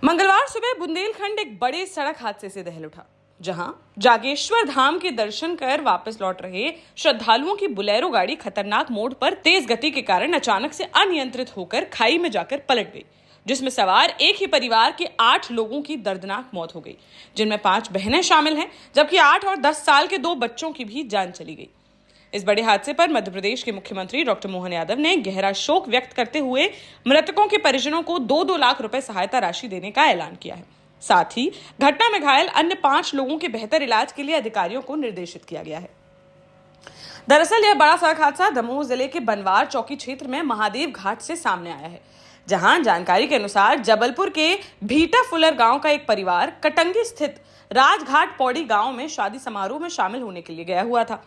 मंगलवार सुबह बुंदेलखंड एक बड़े सड़क हादसे से दहल उठा, जहां जागेश्वर धाम के दर्शन कर वापस लौट रहे श्रद्धालुओं की बोलेरो गाड़ी खतरनाक मोड़ पर तेज गति के कारण अचानक से अनियंत्रित होकर खाई में जाकर पलट गई, जिसमें सवार एक ही परिवार के 8 लोगों की दर्दनाक मौत हो गई, जिनमें 5 बहनें शामिल हैं, जबकि 8 और 10 साल के 2 बच्चों की भी जान चली गई। इस बड़े हादसे पर मध्य प्रदेश के मुख्यमंत्री डॉक्टर मोहन यादव ने गहरा शोक व्यक्त करते हुए मृतकों के परिजनों को 2-2 लाख रुपए सहायता राशि देने का ऐलान किया है। साथ ही घटना में घायल अन्य 5 लोगों के बेहतर इलाज के लिए अधिकारियों को निर्देशित किया गया है। दरअसल यह बड़ा सड़क हादसा दमोह जिले के बनवार चौकी क्षेत्र में महादेव घाट से सामने आया है, जहां जानकारी के अनुसार जबलपुर के भीटा फुलर गांव का एक परिवार कटंगी स्थित राजघाट पौड़ी गांव में शादी समारोह में शामिल होने के लिए गया हुआ था।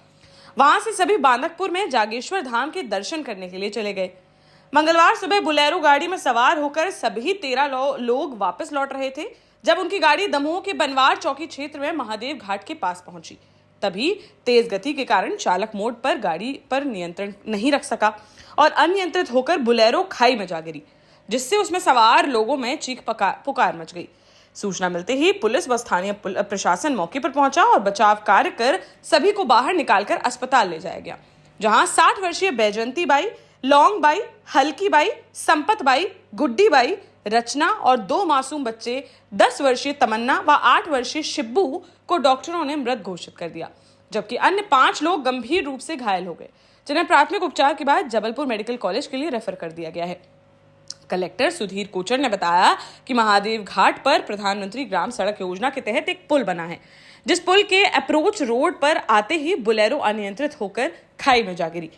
वहां से सभी बांदकपुर में जागेश्वर धाम के दर्शन करने के लिए चले गए। मंगलवार सुबह बोलेरो गाड़ी में सवार होकर सभी 13 लोग वापस लौट रहे थे, जब उनकी गाड़ी दमोह के बनवार चौकी क्षेत्र में महादेव घाट के पास पहुंची। तभी तेज गति के कारण चालक मोड़ पर गाड़ी पर नियंत्रण नहीं रख सका और अनियंत्रित होकर बोलेरो खाई में जा गिरी, जिससे उसमें सवार लोगों में चीख पुकार मच गई। सूचना मिलते ही पुलिस व स्थानीय प्रशासन मौके पर पहुंचा और बचाव कार्य कर सभी को बाहर निकालकर अस्पताल ले जाया गया, जहां 60 वर्षीय बैजंती बाई, लौंग बाई, हल्की बाई, संपत बाई, गुड्डी बाई, रचना और 2 मासूम बच्चे 10 वर्षीय तमन्ना व 8 वर्षीय शिब्बू को डॉक्टरों ने मृत घोषित कर दिया, जबकि अन्य 5 लोग गंभीर रूप से घायल हो गए, जिन्हें प्राथमिक उपचार के बाद जबलपुर मेडिकल कॉलेज के लिए रेफर कर दिया गया है। कलेक्टर सुधीर कोचर ने बताया कि महादेव घाट पर प्रधानमंत्री ग्राम सड़क योजना के तहत एक पुल बना है, जिस पुल के अप्रोच रोड पर आते ही बोलेरो अनियंत्रित होकर खाई में जा गिरी।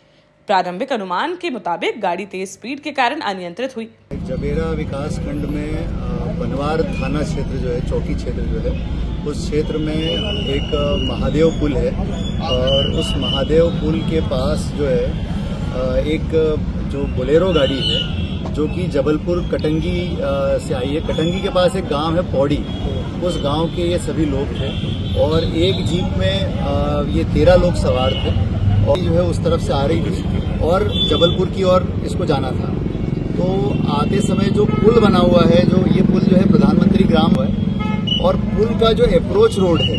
प्रारंभिक अनुमान के मुताबिक गाड़ी तेज स्पीड के कारण अनियंत्रित हुई। जबेरा विकास खंड में बनवार थाना क्षेत्र जो है, चौकी क्षेत्र जो है, उस क्षेत्र में एक महादेव पुल है और उस महादेव पुल के पास जो है एक जो बोलेरो गाड़ी है जो कि जबलपुर कटंगी से आई है। कटंगी के पास एक गांव है पौड़ी, उस गांव के ये सभी लोग थे और एक जीप में ये 13 लोग सवार थे और जो है उस तरफ से आ रही थी और जबलपुर की ओर इसको जाना था। तो आते समय जो पुल बना हुआ है, जो ये पुल जो है प्रधानमंत्री ग्राम है और पुल का जो अप्रोच रोड है,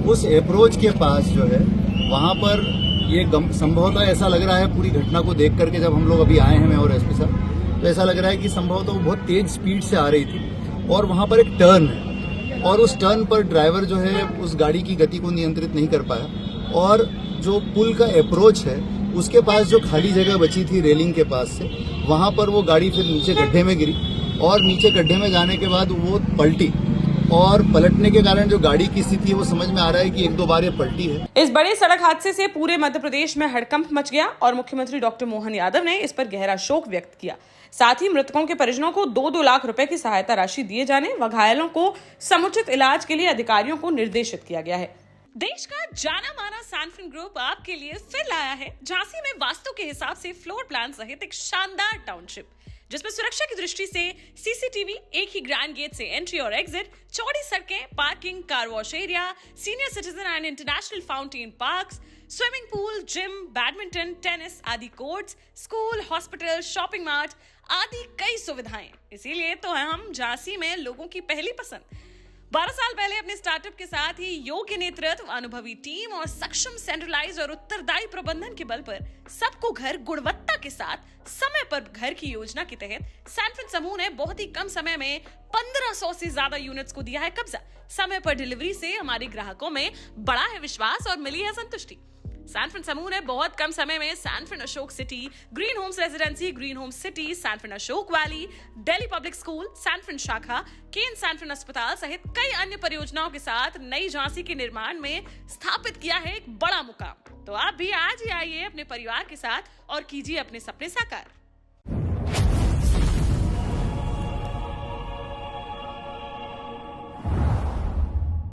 उस अप्रोच के पास जो है वहाँ पर ये संभवतः ऐसा लग रहा है पूरी घटना को देख करके, जब हम लोग अभी आए हैं मैं और एसपी साहब, तो ऐसा लग रहा है कि संभवतः वो बहुत तेज स्पीड से आ रही थी और वहाँ पर एक टर्न है और उस टर्न पर ड्राइवर जो है उस गाड़ी की गति को नियंत्रित नहीं कर पाया और जो पुल का अप्रोच है उसके पास जो खाली जगह बची थी रेलिंग के पास से, वहाँ पर वो गाड़ी फिर नीचे गड्ढे में गिरी और नीचे गड्ढे में जाने के बाद वो पलटी और पलटने के कारण जो गाड़ी की स्थिति है वो समझ में आ रहा है कि 1-2 बार ये पलटी है। इस बड़े सड़क हादसे से पूरे मध्य प्रदेश में हड़कंप मच गया और मुख्यमंत्री डॉक्टर मोहन यादव ने इस पर गहरा शोक व्यक्त किया। साथ ही मृतकों के परिजनों को 2-2 लाख रुपए की सहायता राशि दिए जाने व घायलों को समुचित इलाज के लिए अधिकारियों को निर्देशित किया गया है। देश का जाना माना सैनफिन ग्रुप आपके लिए फिर लाया है झांसी में वास्तु के हिसाब से फ्लोर प्लान सहित एक शानदार टाउनशिप, जिसमें सुरक्षा की दृष्टि से सीसीटीवी, एक ही ग्रैंड गेट से एंट्री और एग्जिट, चौड़ी सड़कें, parking, car wash area, senior citizen and international fountain parks, swimming pool, gym, badminton, tennis आदि courts, school, hospital, shopping mart आदि कई सुविधाएं। इसीलिए तो हम झांसी में लोगों की पहली पसंद। 12 साल पहले अपने स्टार्टअप के साथ ही योग्य नेतृत्व, अनुभवी टीम और सक्षम सेंट्रलाइज और उत्तरदायी प्रबंधन के बल पर सबको घर गुणवत्ता के साथ समय पर घर की योजना के तहत सैनफिन समूह ने बहुत ही कम समय में 1500 से ज्यादा यूनिट्स को दिया है कब्जा। समय पर डिलीवरी से हमारे ग्राहकों में बड़ा है विश्वास और मिली है संतुष्टि। सैनफिन समूह ने बहुत कम समय में Sanfin Ashok City, Green Homes Residency, Green Homes City, Sanfin Ashok Valley, Delhi Public School, Sanfin शाखा, केन सैनफिन अस्पताल सहित कई अन्य परियोजनाओं के साथ नई झांसी के निर्माण में स्थापित किया है एक बड़ा मुकाम। तो आप भी आज ही आइए अपने परिवार के साथ और कीजिए अपने सपने साकार।